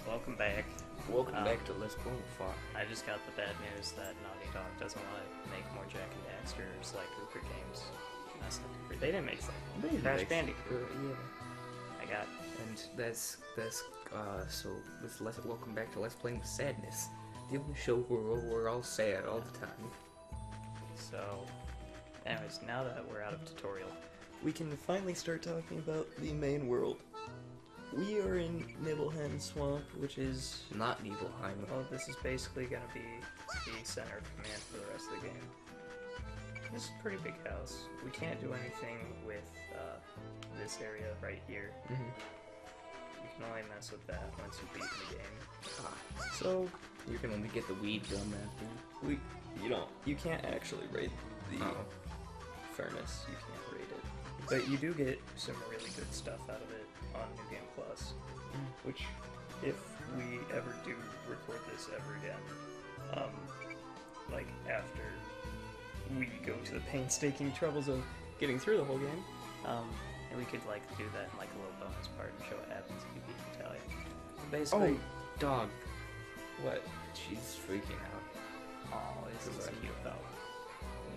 Welcome back. Welcome back to Let's Go Far. I just got the bad news that Naughty Dog doesn't want to make more Jack and Daxter or Sly Cooper games. That's not Cooper. They didn't make Sly. Crash Bandicoot. Yeah. I got. And welcome back to Let's Play with Sadness. The only show where we're all sad all the time. So, anyways, now that we're out of tutorial, we can finally start talking about the main world. We are in Nibelheim Swamp, which is Not Nibelheim. well, this is basically going to be the center of command for the rest of the game. This is a pretty big house. We can't do anything with this area right here. You can only mess with that once you beat the game. So You can only get the weed gun after. you can't actually raid the furnace. You can't raid it, but you do get some really good stuff out of it on New Game Plus. Which, if we ever do record this ever again, like after we go to the painstaking troubles of getting through the whole game, and we could like do that in like a little bonus part and show what happens if you beat Natalia. Basically, Dog. what? She's freaking out. Oh, this is cute though.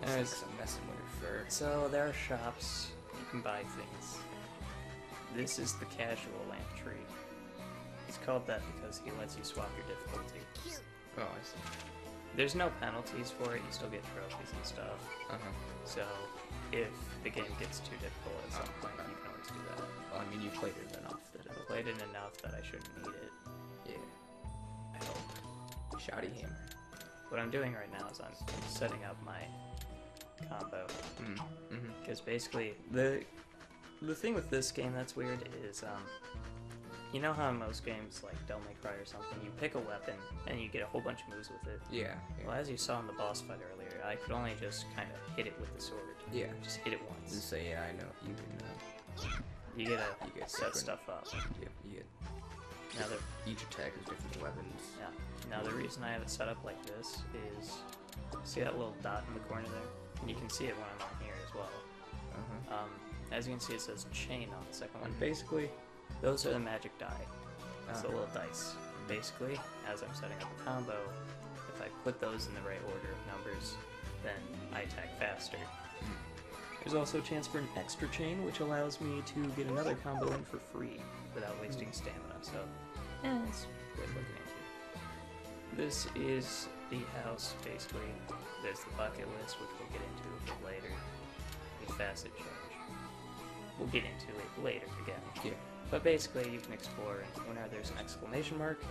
It's like I'm messing with her fur. So there are shops, you can buy things. This is the casual lamp tree. It's called that because he lets you swap your difficulty. Oh, I see. There's no penalties for it, you still get trophies and stuff. So if the game gets too difficult at some point, you can always do that. Well, I mean, you played it enough that I played it enough that I shouldn't need it. Yeah. I hope. Shouty hammer. What I'm doing right now is I'm setting up my combo. Because basically, the thing with this game that's weird is, you know how in most games, like Devil May Cry or something, you pick a weapon and you get a whole bunch of moves with it? Yeah. Well, as you saw in the boss fight earlier, I could only just kind of hit it with the sword. Yeah. Just hit it once. Just say, yeah, I know. You can, You get set different- stuff up. Yeah, you get... Now the Each attack has different weapons. Now the reason I have it set up like this is, see that little dot in the corner there? And you can see it when I'm on here as well. As you can see, it says chain on the second one. Basically, those are the magic die. It's the little dice. Basically, as I'm setting up a combo, if I put those in the right order of numbers, then I attack faster. There's also a chance for an extra chain, which allows me to get another combo in for free without wasting stamina. So, it's worth looking into. This is the house, basically. There's the bucket list, which we'll get into a bit later. The facet change. We'll get into it later again. Yeah. But basically, you can explore, and whenever there's an exclamation mark,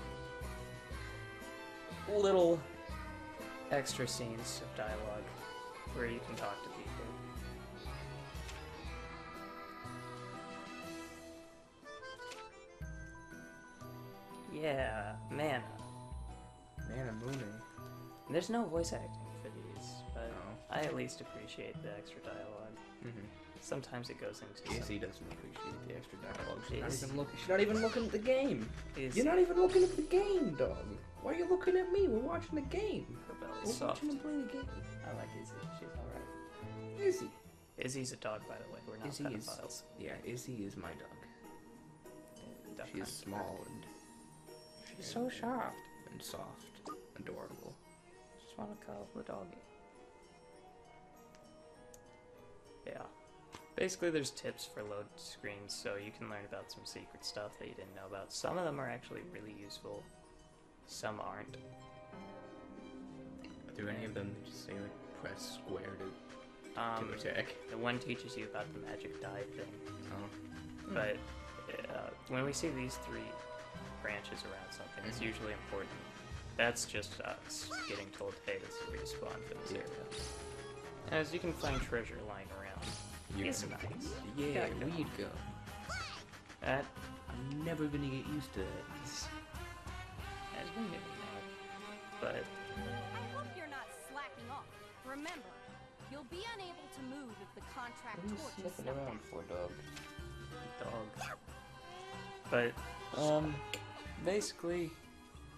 little extra scenes of dialogue where you can talk to people. Yeah, mana. Man, I'm moving. There's no voice acting for these, but I at least appreciate the extra dialogue. Sometimes it goes into Izzy doesn't appreciate the extra dialogue. Is- She's not even looking at the game. is You're not even looking at the game, dog. Why are you looking at me? We're watching the game. her belly We're soft. watching him play the game. I like Izzy. She's alright. Izzy. Izzy's a dog, by the way. We're not Izzy is. pedophiles. Yeah, Izzy is my dog. Duck She's hunt. small and She's so soft. and soft, adorable. Just want to cuddle the doggy. Yeah. Basically, there's tips for load screens, so you can learn about some secret stuff that you didn't know about. Some of them are actually really useful. Some aren't. Do any of them just say like press square to attack? The one teaches you about the magic die thing. Oh. But when we see these three branches around something, it's usually important. That's just us getting told, hey, this is respawn for this area. As you can find treasure lying around. It's nice. Yeah, Gotta go. weed gun. That I'm never gonna get used to that. has been new now. But I hope you're not slacking off. Remember, you'll be unable to move if the contract What are you torch is sniffing stuck. around for, dog? dog. But basically,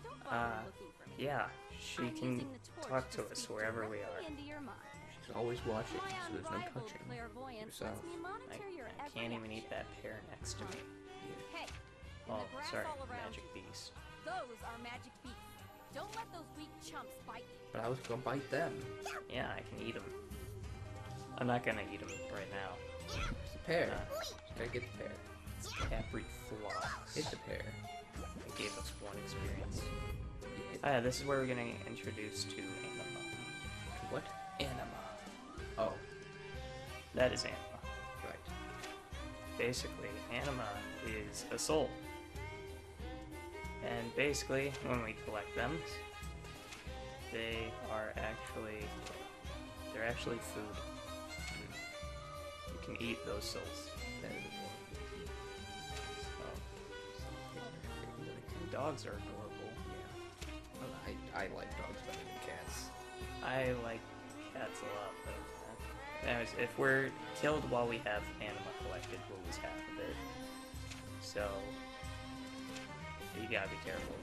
Don't bother looking for me. yeah, she I'm can using the torch talk to to us speak wherever we directly are. into your mind. She's always watching, My so there's no unrivaled touching clairvoyance yourself. lets me monitor your I every can't even eat action. that pear next to me. Hey, in Oh, the grass sorry, all around magic you, beast. Those are magic beasts. Don't let those weak chumps bite you. But I was gonna bite them. Yeah, I can eat them. I'm not gonna eat them right now. It's a pear. Gotta get the pear. It's Capri Floss. Hit the pear. It gave us one experience. Oh yeah, this is where we're getting introduced to Anima. What? Anima. Oh, That is Anima. right. Basically, Anima is a soul. And basically, when we collect them, they are actually, they're actually food. You can eat those souls. That is So, dogs are adorable. Yeah. Well, I like dogs better than cats. I like cats a lot better than that. Anyways, if we're killed while we have Anima collected, we'll lose half of it. So, you gotta be careful.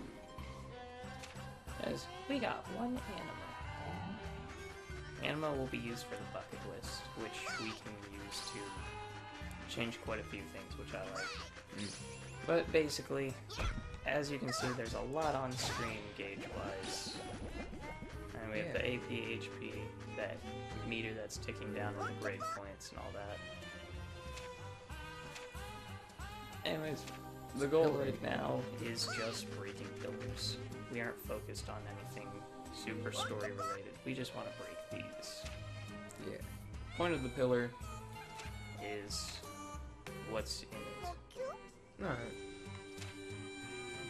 As we got one Anima. Anima will be used for the bucket list, which we can use to change quite a few things, which I like. But basically, as you can see, there's a lot on screen gauge-wise. And we have the AP, HP, that meter that's ticking down with the grade points and all that. Anyways, the goal right now is just breaking pillars. We aren't focused on anything super story related. We just want to break these. Yeah. Point of the pillar is what's in it. Alright.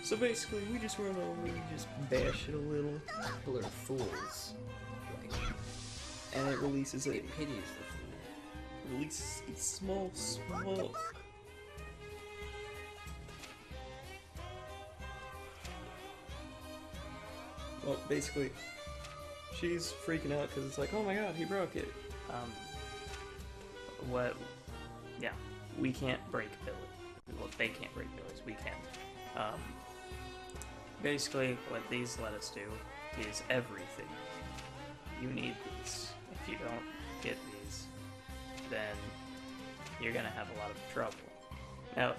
So basically, we just run over, we just bash it a little, Pillar of fools. Like, and it releases it pities the fool. releases a small smoke. Well, basically, she's freaking out because it's like, oh my god, he broke it. Yeah, we can't break pillars. Well, they can't break pillars, we can. Basically, what these let us do is everything. You need these. If you don't get these, then you're gonna have a lot of trouble. Now,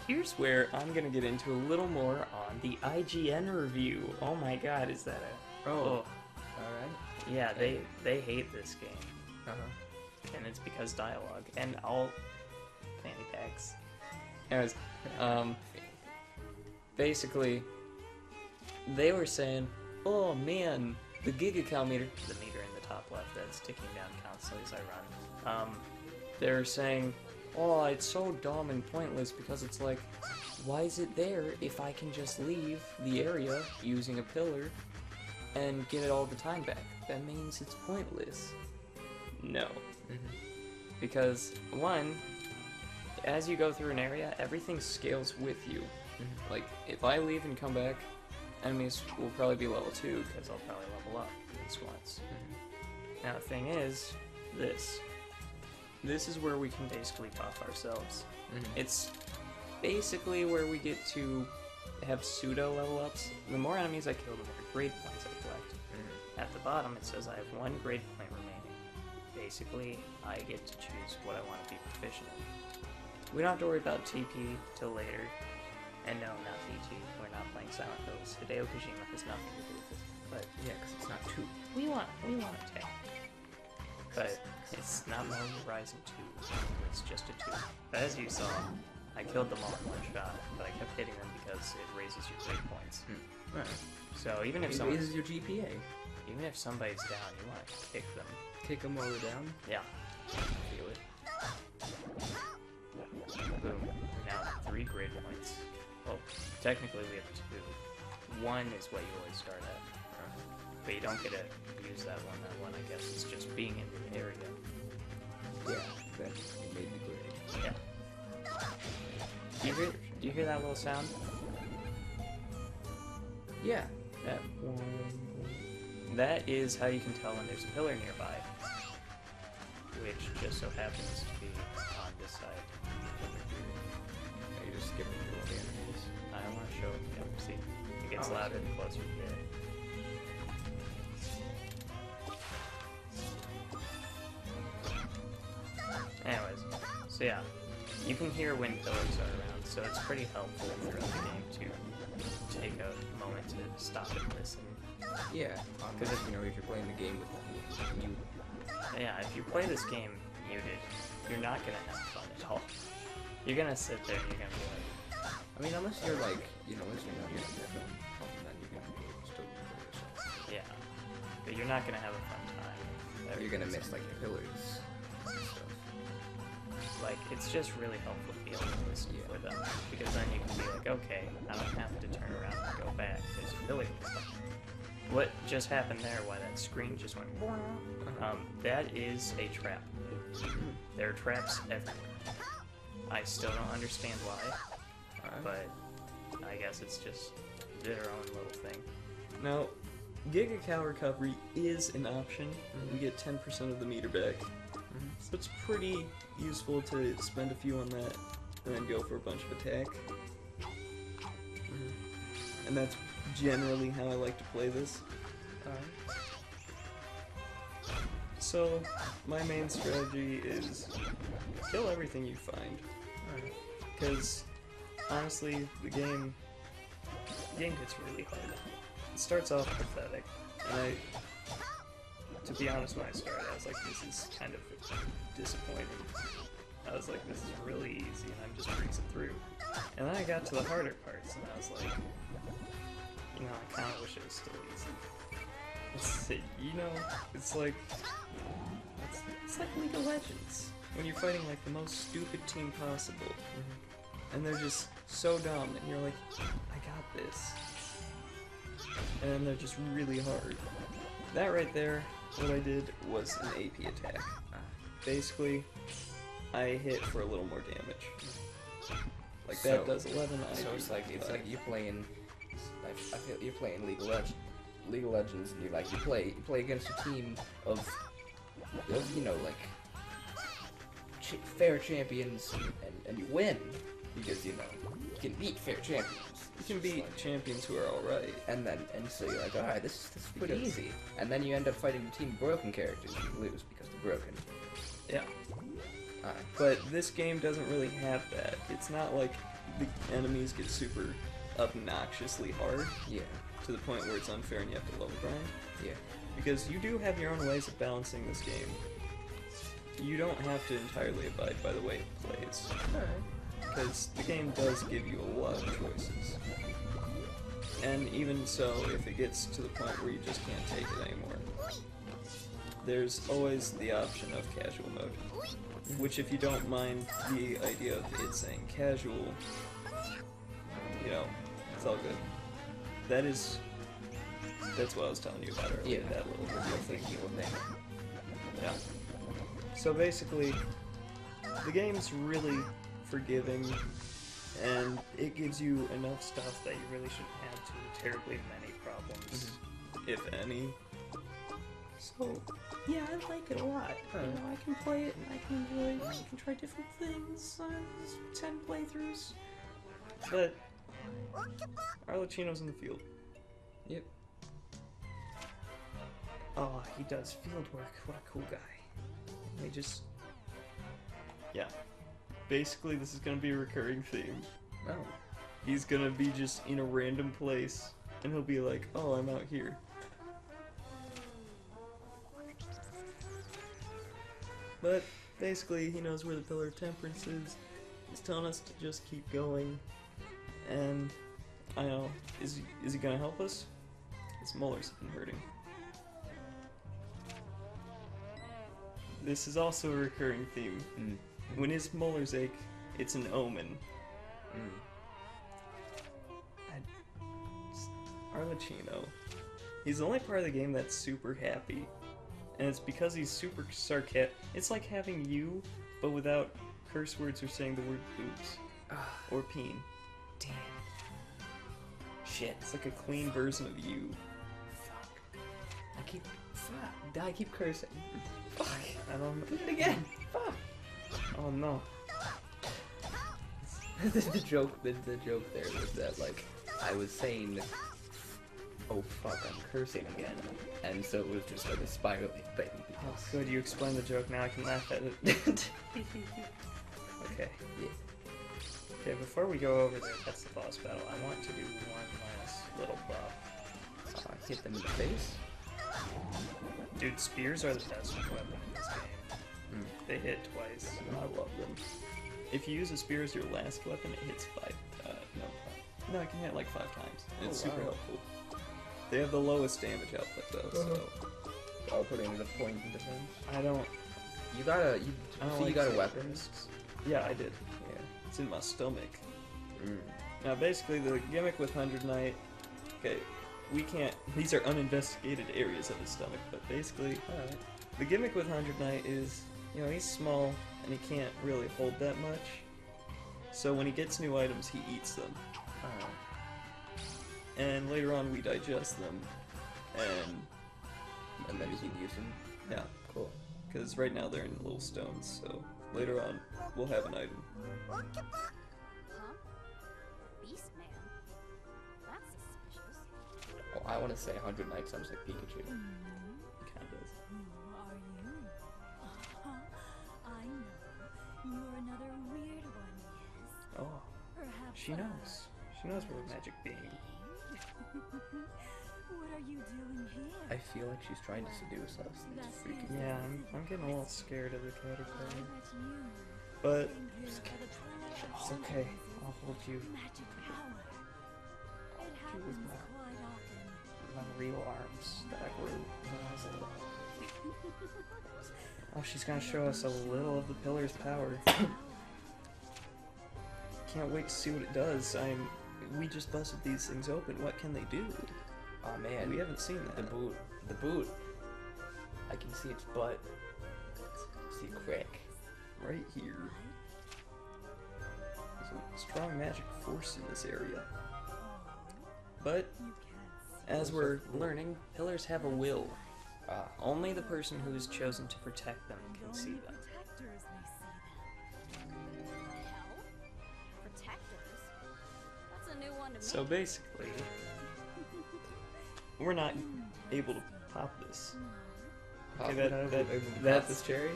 here's where I'm gonna get into a little more on the IGN review. Oh my god, is that a... Oh. Alright. Yeah, they hate this game. Uh-huh. And it's because dialogue. And all... fanny packs. Anyways, basically, they were saying, oh man, the gigacal meter, the meter in the top left that's ticking down constantly as I run, they're saying, oh, it's so dumb and pointless because it's like, why is it there if I can just leave the area using a pillar and get it all the time back? That means it's pointless. No. Because, one, as you go through an area, everything scales with you. Like, if I leave and come back, enemies will probably be level 2 because I'll probably level up at least once. Now, the thing is, this is where we can basically buff ourselves. It's basically where we get to have pseudo level ups. The more enemies I kill, the more grade points I collect. At the bottom, it says I have 1 grade point remaining. Basically, I get to choose what I want to be proficient in. We don't have to worry about TP till later. And no, not DT. We're not playing Silent Hills. Hideo Kojima has nothing to do with it. But Yeah, because it's not 2. we want a 10. But it's not Modern Horizon 2. It's just a 2. But as you saw, I killed them all in one shot, but I kept hitting them because it raises your grade points. Right. So even if It someone's, raises your GPA. even if somebody's down, you want to kick them. Kick them while they're down. Yeah. Feel it. Boom. Now 3 grade points. Well, technically we have 2. 1 is what you always start at. But you don't get to use that one. That one, I guess, is just being in the area. Yeah, that made me great. Yeah. Do you hear that little sound? Yeah. That is how you can tell when there's a pillar nearby, which just so happens to be on this side over here. Yeah, you just skip through all the enemies. I don't want to show it. Yeah, see, it gets Oh, I louder see. the closer you get. Anyways, so yeah, You can hear when pillars are around, so it's pretty helpful throughout the game to take a moment to stop and listen. Yeah, because if you're playing the game with you. Yeah, if you play this game muted, you're not gonna have fun at all. You're gonna sit there and you're gonna be like, I mean, unless you're like, unless you're not getting that film, then you can still enjoy yourself. yeah, but you're not gonna have a fun time. You're gonna miss like the pillars and stuff. Like, it's just really helpful to be able to listen for them, because then you can be like, okay, I don't have to turn around and go back. There's a pillar. What just happened there? Why that screen just went? That is a trap. There are traps everywhere. I still don't understand why, but I guess it's just their own little thing. Now, Giga recovery is an option. You get 10% of the meter back. So it's pretty useful to spend a few on that and then go for a bunch of attack. And that's generally how I like to play this. So, my main strategy is kill everything you find. Because, honestly, the game gets really hard. It starts off pathetic, and to be honest, when I started, I was like, this is kind of disappointing. I was like, this is really easy, and I'm just breezing through. And then I got to the harder parts, and I was like, I kind of wish it was still easy. It's like League of Legends. When you're fighting like the most stupid team possible, and they're just so dumb, and you're like, I got this. And then they're just really hard. That right there, what I did was an AP attack. Basically, I hit for a little more damage. Like that does 11. So it's like you're playing. Like I feel you're playing League of Legends, and you play against a team of fair champions, and you win because you can beat fair champions. You can beat champions who are alright. And so you're like, alright, this is pretty easy. And then you end up fighting a team of broken characters and you lose because they're broken. Yeah. But this game doesn't really have that. It's not like the enemies get super obnoxiously hard. Yeah. To the point where it's unfair and you have to level grind. Yeah. Because you do have your own ways of balancing this game. You don't have to entirely abide by the way it plays. Alright. Because the game does give you a lot of choices. And even so, if it gets to the point where you just can't take it anymore, there's always the option of casual mode. Which, if you don't mind the idea of it saying casual, it's all good. That's what I was telling you about earlier, that little video thing. Yeah. So basically, the game's really forgiving, and it gives you enough stuff that you really shouldn't have too terribly many problems, if any. So, yeah, I like it a lot. I can play it, and I can enjoy it, and I can try different things. 10 playthroughs. But, Arlecchino's in the field. Yep. Oh, he does field work. What a cool guy. Yeah. Basically, this is gonna be a recurring theme. Oh. He's gonna be just in a random place, and he'll be like, oh, I'm out here. But, basically, he knows where the Pillar of Temperance is. He's telling us to just keep going. And, I don't know, is he gonna help us? His molars have been hurting. This is also a recurring theme. When his molars ache, it's an omen. Arlecchino. He's the only part of the game that's super happy. And it's because he's super sarcastic. It's like having you, but without curse words or saying the word boobs. Or peen. Damn. Shit. It's like a clean version of you. Fuck. I keep cursing. Fuck. I don't know. Do it again. Fuck. Oh no. the joke there was that, like, I was saying, oh fuck, I'm cursing again. And so it was just like a spiraling thing. Oh, good, you explained the joke, now I can laugh at it. Okay. Yeah. Okay, before we go over there, that's the boss battle. I want to do one last little buff. Hit them in the face. Dude, spears are the best weapon in this game. They hit twice. I love them. If you use a spear as your last weapon, it hits no, it can hit like 5 times. And it's super helpful. They have the lowest damage output though, so. All putting it a point in defense. I don't. You got a like weapon? Yeah, I did. Yeah. It's in my stomach. Now, basically, the gimmick with 100 Knight. Okay, we can't. These are uninvestigated areas of his stomach, but basically, the gimmick with 100 Knight is, you know, he's small and he can't really hold that much. So when he gets new items, he eats them. And later on, we digest them, and then you can use them. Yeah, Cool. because right now they're in little stones. So later on, we'll have an item. Huh? Beast man? That's suspicious. Oh, I want to say 100 Knight sounds like Pikachu. It kind of does. Who are you? I know. You're another weird one, yes. Oh, Perhaps she knows. She knows we're a magic being. What are you doing here? I feel like she's trying to seduce us. It's freaking. Yeah, I'm getting a little scared of the caterpillar. You But came here for the pleasure it's of okay. I'll hold you. magic power. It you with happens quite often. My real arms that I grew when I was little. Oh, she's gonna show us a little of the pillar's power. Can't wait to see what it does. We just busted these things open. What can they do? Oh man, We haven't seen the that. boot. I can see its butt. See a crack. Right here. There's a strong magic force in this area. But You can't see. as we're learning, pillars have a will. Ah, Only the person who has chosen to protect them can see Only them. protectors may see them. Hell? Protectors? That's a new one to me. So basically, we're not able to pop this. pop Okay, it. that's- Pop this cherry.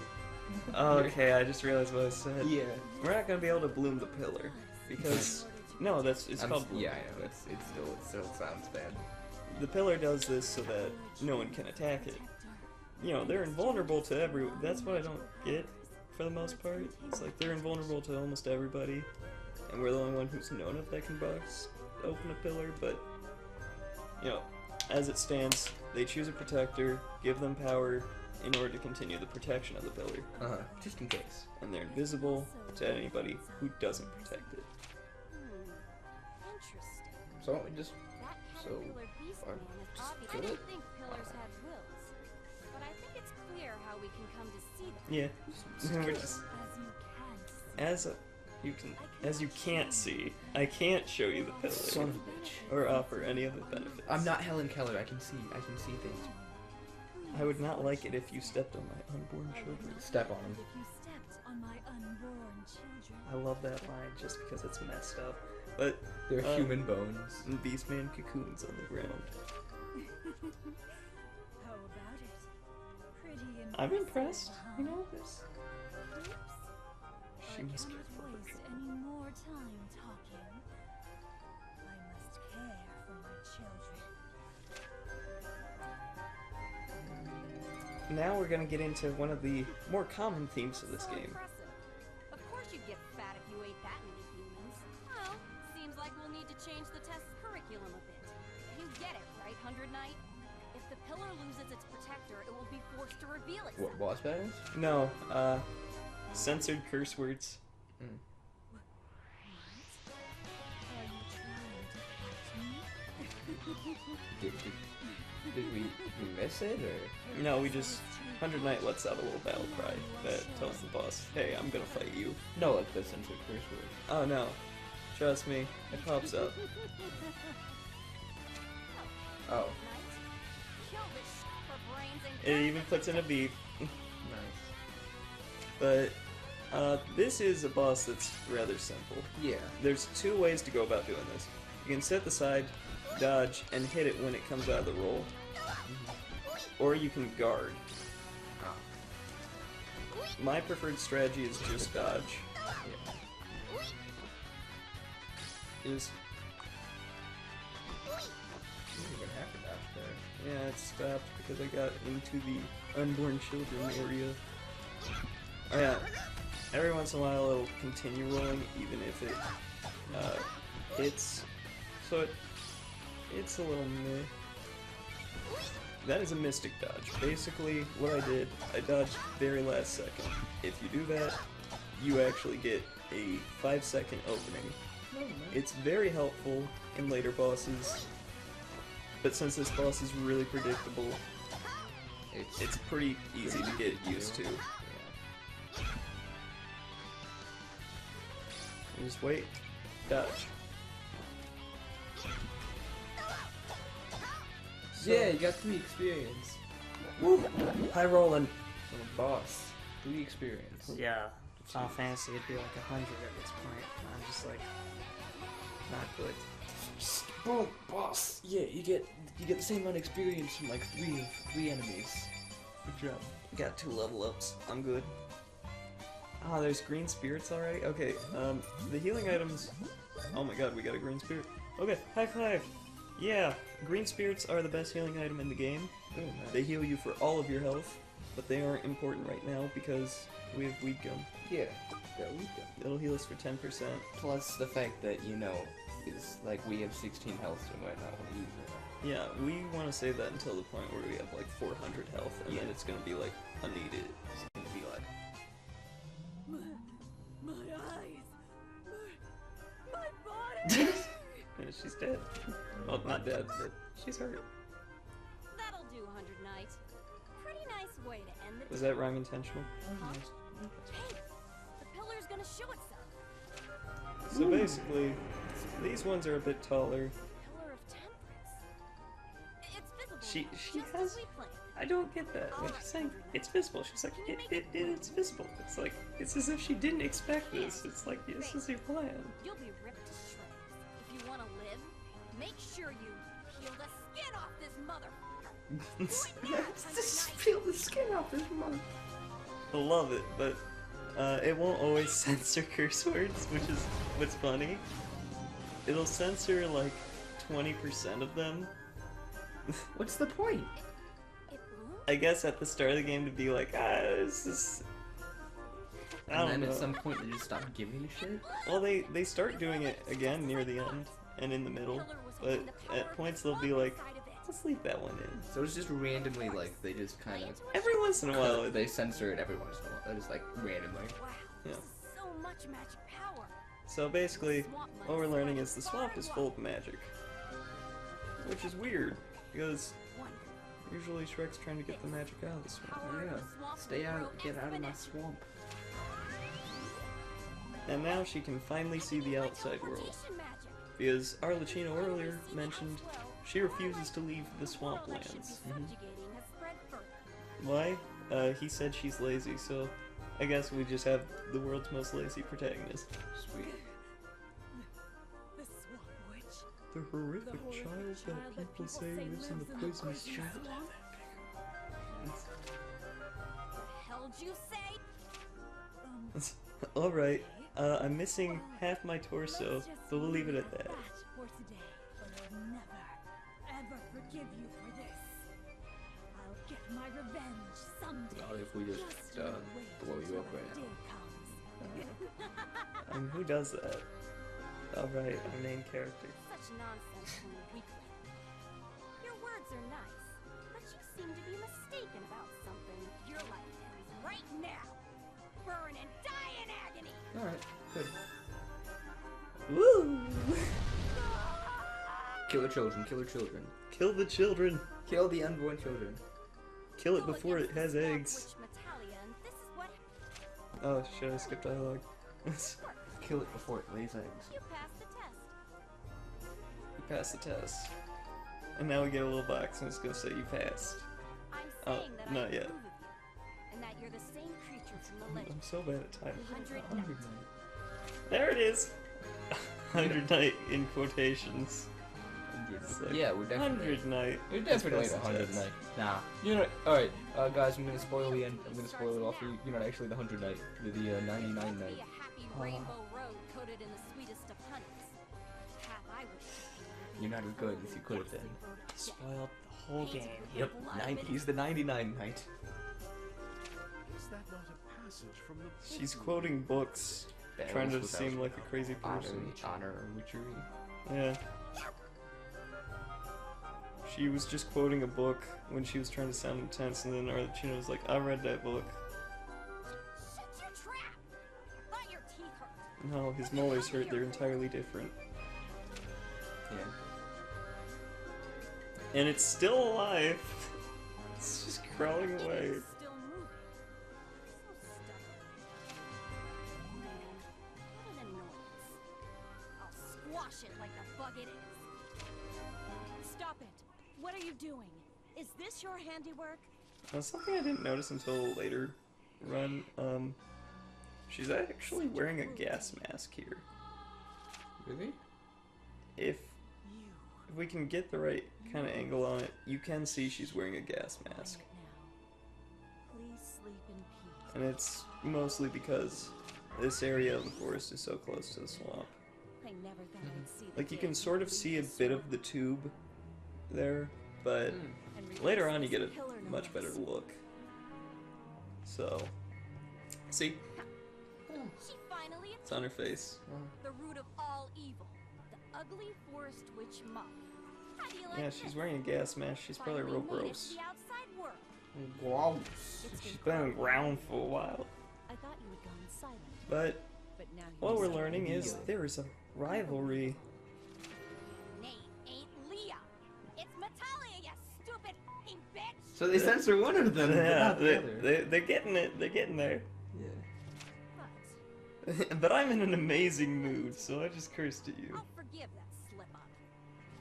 Oh, okay, I just realized what I said. Yeah. We're not gonna be able to bloom the pillar because no, it's called bloom. Yeah, I know. It still sounds bad. The pillar does this so that no one can attack it. You know, they're invulnerable to that's what I don't get for the most part. It's like they're invulnerable to almost everybody, and we're the only one who's known if that can open a pillar, but you know, as it stands, they choose a protector, give them power in order to continue the protection of the pillar, Just in case. and they're invisible to anybody who doesn't protect it. Interesting. So why don't we just That So, caterpillar beast or man is just obvious. I kill didn't it? think pillars had wills, but I think it's clear how we can come to see them. Yeah, we're just As you can see. as you can't see. I can't show you the pillar son of a bitch. or offer any of the benefits. I'm not Helen Keller. I can see things. I would not like it if you stepped on my unborn children. Step on them. If you stepped on my unborn children. I love that line just because it's messed up. But They're human bones. Beastman cocoons on the ground. How about it? Pretty impressive. I'm impressed. huh? You know this. Oops. She I must cannot care for her waste children. any more time talking. I must care for my children. Now we're gonna get into one of the more common themes of this So game. impressive. Of course you'd get fat if you ate that many humans. Well, seems like we'll need to change the test's curriculum a bit. You get it, right, 100 Knight? If the pillar loses its protector, it will be forced to reveal itself. What boss battles? No, censored curse words. What? Are you trying to fight me? Did we miss it or? No, we just 100 Knight lets out a little battle cry that tells the boss, "Hey, I'm gonna fight you." No, like the censored curse word. Oh no, trust me, it pops up. Oh, Knight, kill this for brains and It even puts in a beep. nice. But this is a boss that's rather simple. Yeah. There's 2 ways to go about doing this. You can set the side, dodge, and hit it when it comes out of the roll. Or you can guard. Ah. My preferred strategy is just dodge. Is You didn't even have to dodge there. yeah, it stopped because I got into the unborn children area. Oh yeah, every once in a while it'll continue rolling even if it hits. So it's a little meh. That is a mystic dodge. Basically, what I did, I dodged very last second. If you do that, you actually get a 5-second opening. It's very helpful in later bosses, but since this boss is really predictable, it's pretty easy to get used to. You just wait, dodge. So, Yeah, you got 3 experience. woo, high rolling. From a boss. 3 experience. Yeah, Final Fantasy it'd be like 100 at this point. I'm just like, not good. Boom, boss. Yeah, you get the same amount of experience from like 3 enemies. Good job. Got 2 level ups. I'm good. Ah, there's green spirits already? Okay, the healing items... Oh my god, we got a green spirit. Okay, high five! Yeah, green spirits are the best healing item in the game. Oh, nice. They heal you for all of your health, but they aren't important right now because we have weak gum. Yeah, got weak gum. It'll heal us for 10%. Plus the fact that, you know, is like we have 16 health, so we might not want to use it. Yeah, we want to save that until the point where we have like 400 health, and then it's gonna be like unneeded. It's gonna be like... My eyes! My body! Yeah, she's dead. Well, not dead, but she's hurt. That'll do, 100 Knight. Pretty nice way to end the Was that rhyme intentional? Hey, the pillar's gonna show itself. So basically, these ones are a bit taller. Pillar of Temperance. It's visible. She just has... as we planned. I don't get that. When she's saying it's visible, she's like, it's visible. It's like, it's as if she didn't expect this. It's like, this is your plan. You'll be ripped to shreds. If you want to live, make sure you peel the skin off this motherfucker. Right now, 100 Knight. peel the skin off this mother. I love it, but it won't always censor curse words, which is what's funny. It'll censor like 20% of them. What's the point? It bloomed? I guess at the start of the game to be like, this is... I don't And then know. at some point they just stop giving a shit? Well, they start doing it again near the end and in the middle, but at points they'll be like, let's leave that one in. So it's just randomly like, they just kind of... Every once in a while, they censor it every once in a while. Just like randomly. Wow, Yeah. this is so much magic power. So basically, what we're learning is the swamp is full of magic. Which is weird, because usually Shrek's trying to get the magic out of the swamp. Yeah. Stay out, get out of my swamp. And now she can finally see the outside world. Because Arlecchino earlier mentioned she refuses to leave the swamplands. Why? He said she's lazy, so I guess we just have the world's most lazy protagonist. Sweet. The swamp witch. The horrific child that people say lives in the poisonous swamp. Hell'd you say? Alright, I'm missing half my torso, but we'll leave it at that. For today, but I'll never, ever forgive you for this. I'll get my revenge someday. Well, if we just you wait blow you till up right the now. day comes. And who does that? Alright, our main character. Such nonsense from a weakling. Your words are nice, but you seem to be mistaken about something. Your life ends right now. Burn and die in agony. Alright, good. Woo! Kill the children, kill the children. Kill the children! Kill the unborn children. Kill it before it has eggs. This is what Oh, should I skip dialogue? Kill it before it lays eggs. you passed the test. You passed the test. And now we get a little box and it's gonna say you passed. I'm Oh, saying that not I yet. approve of you, and that you're the same creature from the legend. I'm so bad at timing. 100 Knight. There it is! 100 Knight in quotations. It's like, Yeah, we're definitely... 100 Knight. You're Let's definitely pass the the 100 test. Knight. Nah. You're not... Alright, guys, I'm gonna spoil the end. I'm gonna spoil it all for you. You're not actually the 100 Knight. You're the 99 Be Knight. a happy Rainbow Road coated in the sweetest of honeys. The path I would take. You're not as good as you could have been. Spoiled the whole game. Yep, he's the 99 knight. Is that not a passage from the book? She's quoting books, trying to Battles seem without like a crazy person. honor or witchery. Yeah. She was just quoting a book when she was trying to sound intense, and then Arlecchino was like, I read that book. Shut your trap! Thought your teeth hurt. No, his molars hurt, they're entirely different. Yeah. And it's still alive. It's just crawling It away. is still moving. So stubborn. Man, what an annoyance. I'll squash it like the bug it is. Stop it. What are you doing? Is this your handiwork? Something I didn't notice until a later run. She's actually wearing a gas mask here. Really? If we can get the right kind of angle on it, you can see she's wearing a gas mask. Please sleep in peace. And it's mostly because this area of the forest is so close to the swamp. I never thought I'd see the Like, you day can sort of see a bit of the tube there, but and later on you get a release this killer much better noise. look. So, see? She finally It's on her face. the root of all evil, the ugly forest witch Muff. How do you like Yeah, this? she's wearing a gas mask. She's probably Finally real made it gross. to the outside world. Gross. She's been around for a while. I thought you had gone silent, But but now what you're we're silent. learning is there is a rivalry. Name ain't Leah. It's Metalia, you stupid f***ing bitch. So they censor one of them, but Yeah, not the other. they're getting it. They're getting there. Yeah. But But I'm in an amazing mood, so I just cursed at you. I'll forgive that slip up.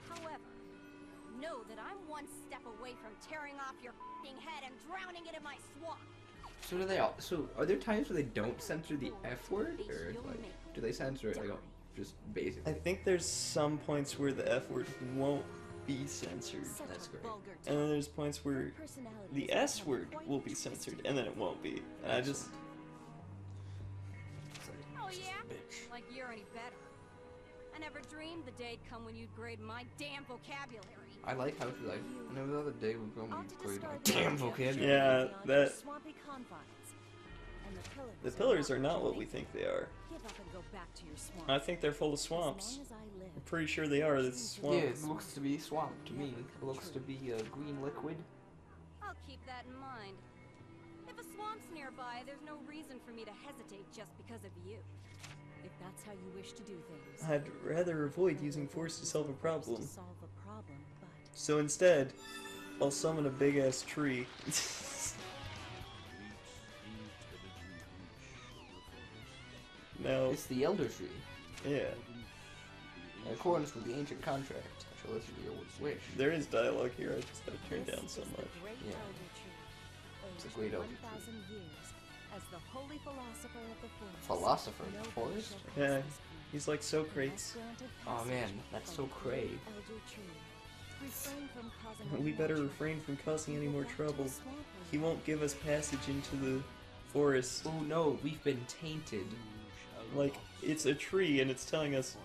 However, know that I'm one step away from tearing off your f***ing head and drowning it in my swamp. So do they all? So are there times where they don't censor the F word, or like do they censor it like just I basically? think there's some points where the F word won't be censored. Such That's a great. vulgar And then type. there's points where Personality the is S becoming word quite will be twisted. censored, and then it won't be. And I just... Oh yeah? Like you're any better. I never dreamed the day'd come when you'd grade my damn vocabulary. I like how she like. I know the other day we were going Ought to to grade discard my the damn idea of vocabulary. Yeah, beyond your that- swampy confines. And The pillars are not what we think they are. Give up and go back to your swamp. I think they're full of As swamps. long as I live. I'm pretty sure they are. It's swamp. Yeah, it looks to be swamp to me. It looks to be a green liquid. I'll keep that in mind. If a swamp's nearby, there's no reason for me to hesitate just because of you. If that's how you wish to do things. I'd rather avoid using force to solve a To problem. solve a problem, but So instead, I'll summon a big ass tree. Now, It's the Elder Tree. yeah, In accordance with the ancient contract, I shall listen to your wish. there is dialogue here. I just gotta turn down so much. Yeah. It's a great elder tree. 1,000 years as the holy philosopher of the forest. Philosopher of the No forest? shall Yeah, pass this creed. he's like so Has crates. granted Oh man, passage that's from so cray. the elder tree. Refrain from causing We any better more refrain from causing trouble. any more Go back to the trouble. swamp He with won't give us passage into the forest. Oh no, we've been tainted. Like, it's a tree and it's telling us,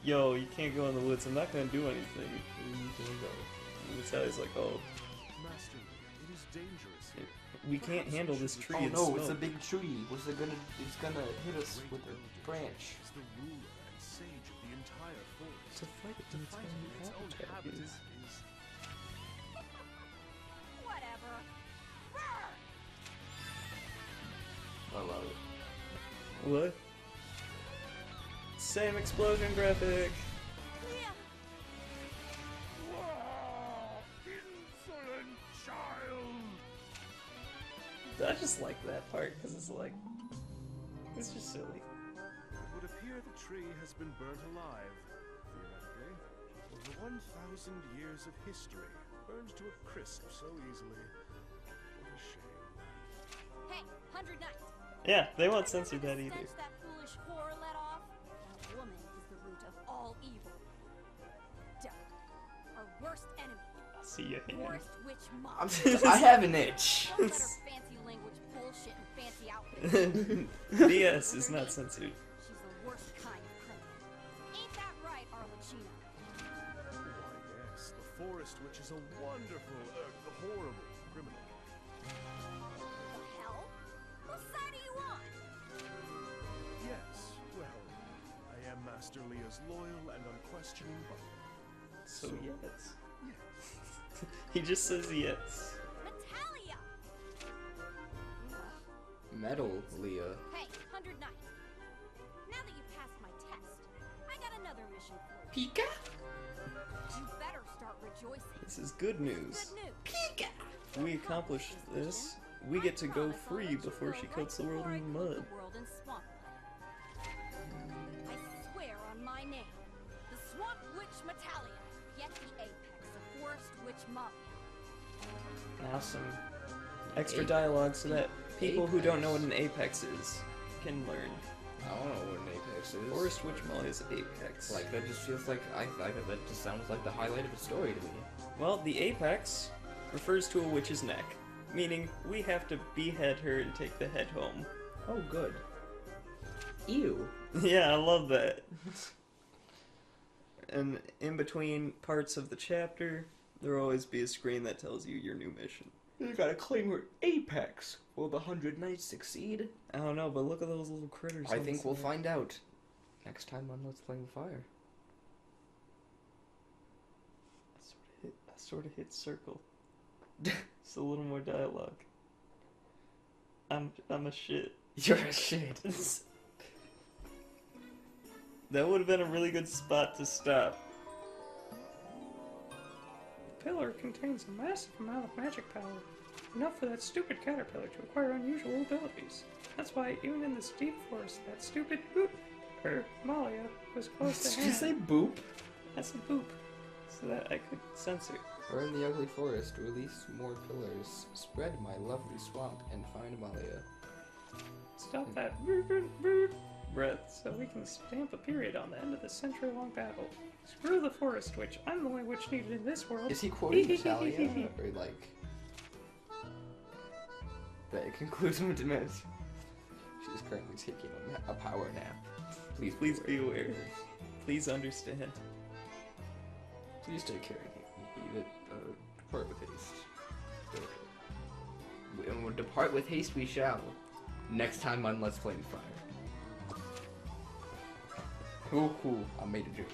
yo, you can't go in the woods. I'm not gonna do anything. And Natalia's like, oh, Master, it is dangerous here. we can't handle this tree. Oh It's no, it's a smoke." big tree. What's it gonna? It's gonna hit us with a branch. Is the ruler and sage of the entire forest. To fight it To in its fight own in its own habitat habitat is- is Whatever. Brr! I love it. What? Same explosion graphic. Leah! insolent child! I just like that part because it's like, it's just silly. It would appear the tree has been burnt alive, theoretically. Over 1,000 years of history burned to a crisp so easily. What a shame. Hey, 100 Knights. Yeah, they won't Remember censor the that either. stench that foolish whore let off? That woman is the root of all evil. Duh. Our worst enemy. I see your hand. Worst witch mom. I have an itch. Don't let her fancy language bullshit and fancy outfits. BS is not censored. She's Forest Witch is a wonderful, horrible criminal. The hell? Whose side are you on? Yes, well, I am Master Leah's loyal and unquestioning butler. So yes. Yes. He just says yes. Natalia! Metal, Leah. Hey, 100 Knight. Now that you passed my test, I got another mission for you. Pika? You better start rejoicing. This is good news. Good news. Pika! If we accomplish this, we get to go free before she coats the world in mud. I swear on my name, the Swamp Witch Metalia, yet the apex of Forest Witch Mafia. Now some extra dialogue so that people who don't know what an apex is can learn. I don't know what an apex is. Forest Witch Mall is apex. Like, that just feels like, that just sounds like the highlight of a story to me. Well, the apex refers to a witch's neck, meaning we have to behead her and take the head home. Oh, good. Ew. Yeah, I love that. And in between parts of the chapter, there'll always be a screen that tells you your new mission. You gotta claim your apex. Will the 100 Knights succeed? I don't know, but look at those little critters. I think we'll outside. find out next time on Let's Play with Fire. I sort of hit circle. Just a little more dialogue. I'm a shit. You're a shit. That would have been a really good spot to stop. The pillar contains a massive amount of magic power. Enough for that stupid caterpillar to acquire unusual abilities. That's why even in this deep forest, that stupid boop, Malia, was close to Did you hand. say boop? That's a boop. So that I could censor. Burn the ugly forest, release more pillars, spread my lovely swamp, and find Malia. Stop that breath so we can stamp a period on the end of this century-long battle. Screw the Forest Witch. I'm the only witch needed in this world. Is he quoting Natalia, or like... That it concludes with Demet. She is currently taking a power nap. Please be aware. Please understand. Please take care. Depart with haste. And we'll depart with haste we shall. Next time on Let's Play Fire. Cool. I made a joke.